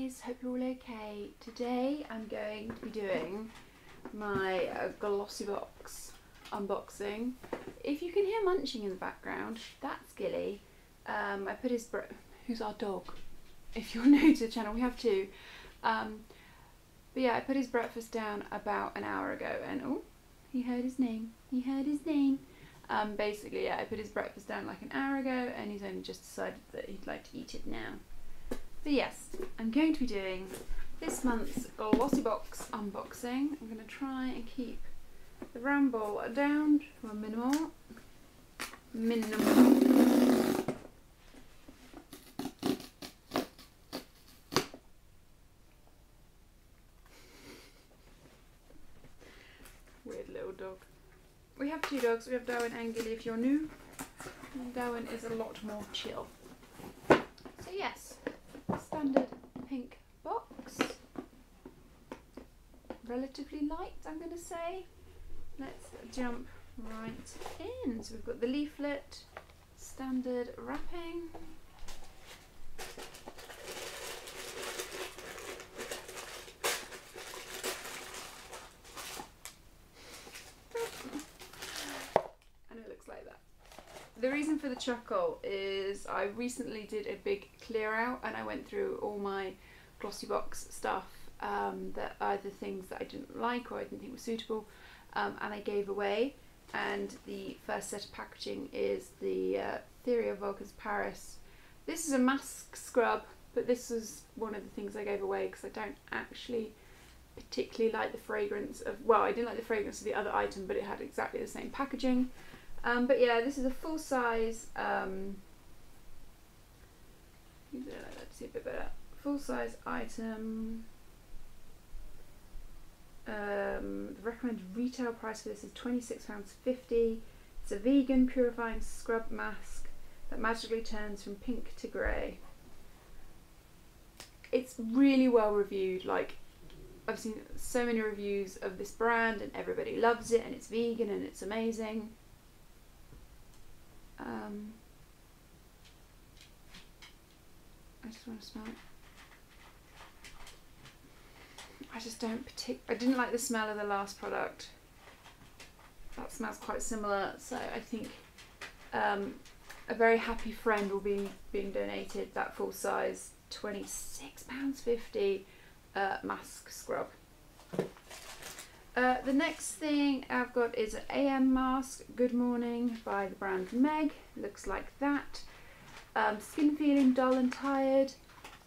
guys, hope you're all okay. Today I'm going to be doing my Glossybox unboxing. If you can hear munching in the background, that's Gilly. I put his who's our dog. If you're new to the channel, we have two. But yeah, I put his breakfast down about an hour ago, and oh, he heard his name. He heard his name. Basically, yeah, I put his breakfast down like an hour ago, and he's only just decided that he'd like to eat it now. But yes, I'm going to be doing this month's Glossybox unboxing. I'm going to try and keep the ramble down to a minimal. Weird little dog. We have two dogs. We have Darwin and Gilly if you're new. And Darwin is a lot more chill. So yes, standard pink box. Relatively light, I'm going to say. Let's jump right in. So we've got the leaflet, standard wrapping. And it looks like that. The reason for the chuckle is I recently did a big clear out and I went through all my Glossybox stuff that either things that I didn't like or I didn't think were suitable, and I gave away. And the first set of packaging is the Theory of Vulcan's Paris. This is a mask scrub, but this was one of the things I gave away because I don't actually particularly like the fragrance of, well, I didn't like the fragrance of the other item, but it had exactly the same packaging. But yeah, this is a full size, let's see a bit better, full size item. The recommended retail price for this is £26.50. It's a vegan purifying scrub mask that magically turns from pink to grey. It's really well reviewed. Like, I've seen so many reviews of this brand and everybody loves it and it's vegan and it's amazing. I just want to smell it. I just don't I didn't like the smell of the last product. That smells quite similar, so I think a very happy friend will be being donated that full size £26.50 mask scrub. The next thing I've got is an AM mask, Good Morning, by the brand Meg. Looks like that. Skin feeling dull and tired?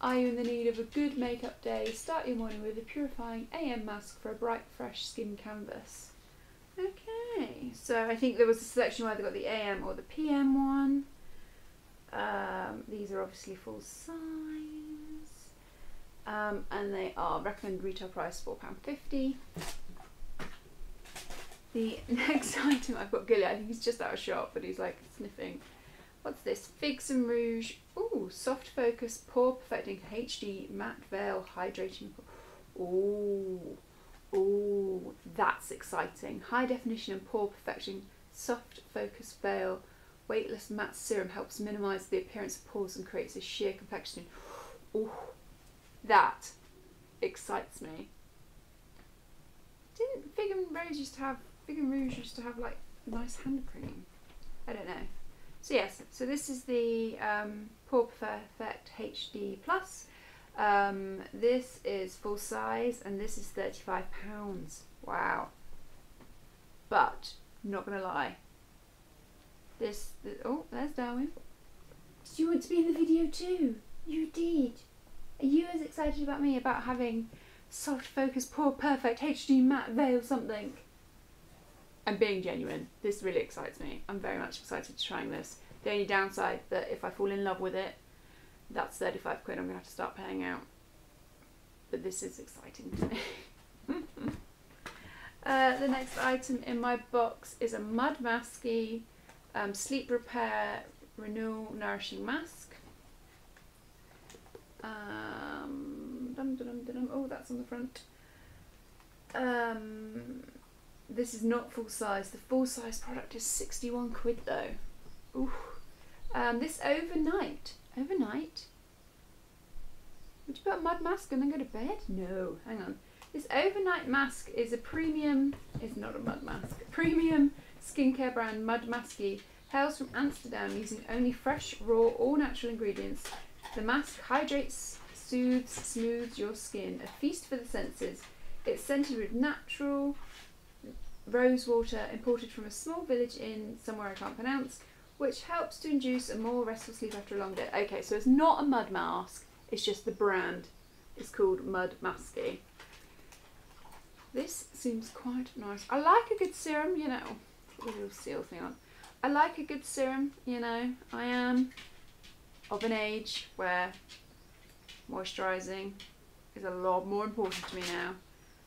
Are you in the need of a good makeup day? Start your morning with a purifying AM mask for a bright, fresh skin canvas. Okay, so I think there was a selection where they got the AM or the PM one. These are obviously full size. And they are recommended retail price £4.50. The next item I've got Gilly, I think he's just out of shop, but he's like sniffing. What's this? Figs and Rouge. Ooh, soft focus, pore perfecting HD matte veil hydrating. Ooh, ooh, that's exciting. High definition and pore perfecting soft focus veil. Weightless matte serum helps minimise the appearance of pores and creates a sheer complexion. Ooh, that excites me. Didn't Fig and Rouge used to have like nice hand cream? I don't know. So yes, so this is the Pore Perfect HD Plus. This is full size and this is £35. Wow. But not gonna lie. Oh, there's Darwin. Did you want to be in the video too? You did. Are you as excited about me about having soft focus Pore Perfect HD matte veil something? I'm being genuine. This really excites me. I'm very much excited to trying this. The only downside that if I fall in love with it, that's 35 quid I'm going to have to start paying out. But this is exciting to me. The next item in my box is a Mud Masky Sleep Repair Renewal Nourishing Mask. Oh, that's on the front. This is not full size. The full size product is 61 quid though. Ooh. This overnight Would you put a mud mask and then go to bed? No, hang on. This overnight mask is a premium, it's not a mud mask, premium skincare brand Mud Masky, hails from Amsterdam using only fresh, raw, all natural ingredients. The mask hydrates, soothes, smooths your skin. A feast for the senses. It's scented with natural rose water imported from a small village in somewhere I can't pronounce, which helps to induce a more restful sleep after a long day. Okay, so it's not a mud mask, it's just the brand. It's called Mud Masky. This seems quite nice. I like a good serum, you know. Put the little seal thing on. I like a good serum, you know. I am of an age where moisturising is a lot more important to me now.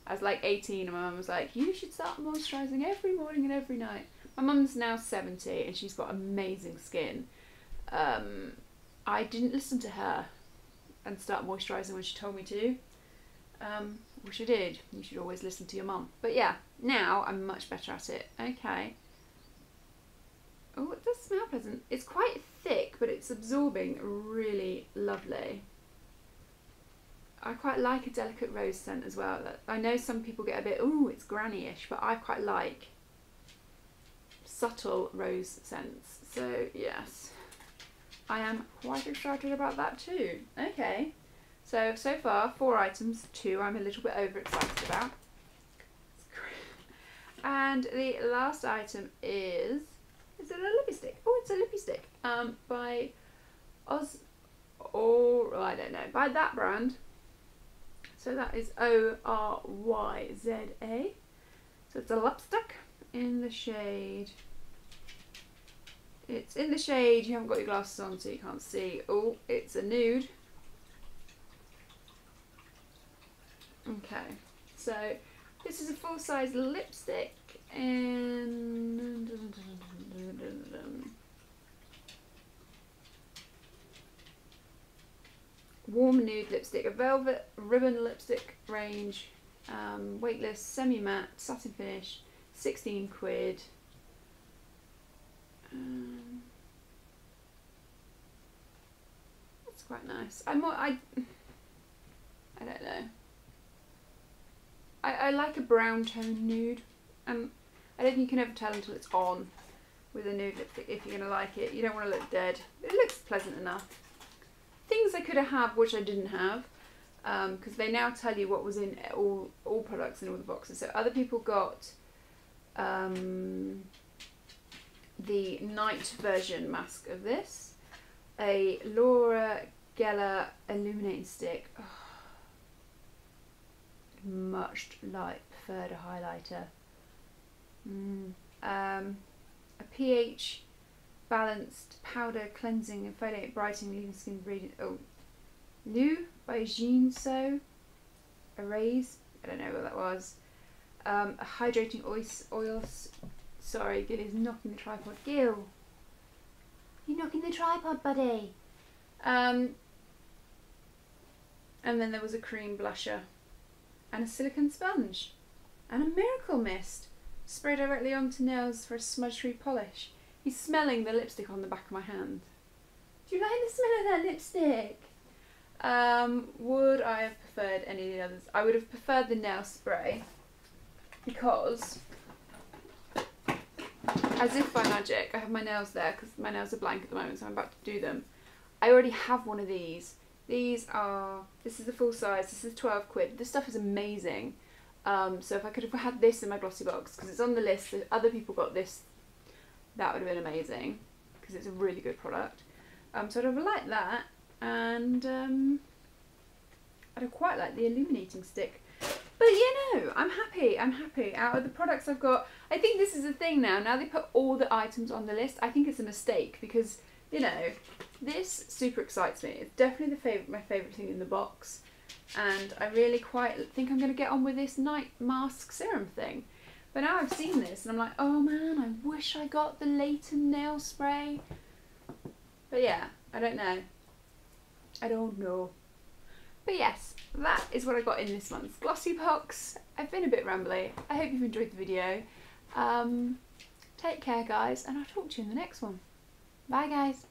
I was like 18 and my mum was like, you should start moisturising every morning and every night. My mum's now 70 and she's got amazing skin. I didn't listen to her and start moisturising when she told me to. Which I did. You should always listen to your mum. But yeah, now I'm much better at it. Okay. Oh, it does smell pleasant. It's quite thick, but it's absorbing really lovely. I quite like a delicate rose scent as well. I know some people get a bit, ooh, it's granny-ish, but I quite like subtle rose scents. So yes, I am quite excited about that too. Okay. So far, 4 items, 2 I'm a little bit overexcited about. And the last item is it a lippy stick? Oh, it's a lippy stick by I don't know, by that brand. So that is ORYZA. So it's a lipstick in the shade. It's in the shade, you haven't got your glasses on so you can't see. Oh, it's a nude. Okay, so this is a full-size lipstick and warm nude lipstick, a velvet ribbon lipstick range, weightless, semi-matte, satin finish, 16 quid. That's quite nice. I don't know. I like a brown tone nude, and I don't think you can ever tell until it's on with a nude lipstick if you're going to like it. You don't want to look dead. It looks pleasant enough. Things I could have which I didn't have, because they now tell you what was in all products in all the boxes. So other people got the night version mask of this, a Laura Geller illuminating stick. Oh, much like preferred a highlighter. A pH balanced powder cleansing and exfoliate brightening leaving skin radiant. Oh, New by Jean So. Erase. I don't know what that was. A hydrating oil. Sorry, Gil is knocking the tripod. Gil, you're knocking the tripod, buddy. And then there was a cream blusher. And a silicone sponge, and a miracle mist. Spray directly onto nails for a smudge-free polish. He's smelling the lipstick on the back of my hand. Do you like the smell of that lipstick? Would I have preferred any of the others? I would have preferred the nail spray because, as if by magic, I have my nails there because my nails are blank at the moment, so I'm about to do them. I already have one of these. This is the full size, this is 12 quid. This stuff is amazing. So if I could have had this in my Glossybox, because it's on the list, if other people got this, that would have been amazing, because it's a really good product. So I'd have liked that, and I'd have quite liked the illuminating stick. But you know, I'm happy. Out of the products I've got, I think this is the thing now. Now they put all the items on the list, I think it's a mistake, because, you know, this super excites me. It's definitely my favourite thing in the box, and I really quite think I'm going to get on with this night mask serum thing. But now I've seen this and I'm like, oh man, I wish I got the Layton nail spray. But yeah, I don't know. But yes, that is what I got in this month's Glossybox. I've been a bit rambly. I hope you've enjoyed the video. Take care guys, and I'll talk to you in the next one. Bye guys.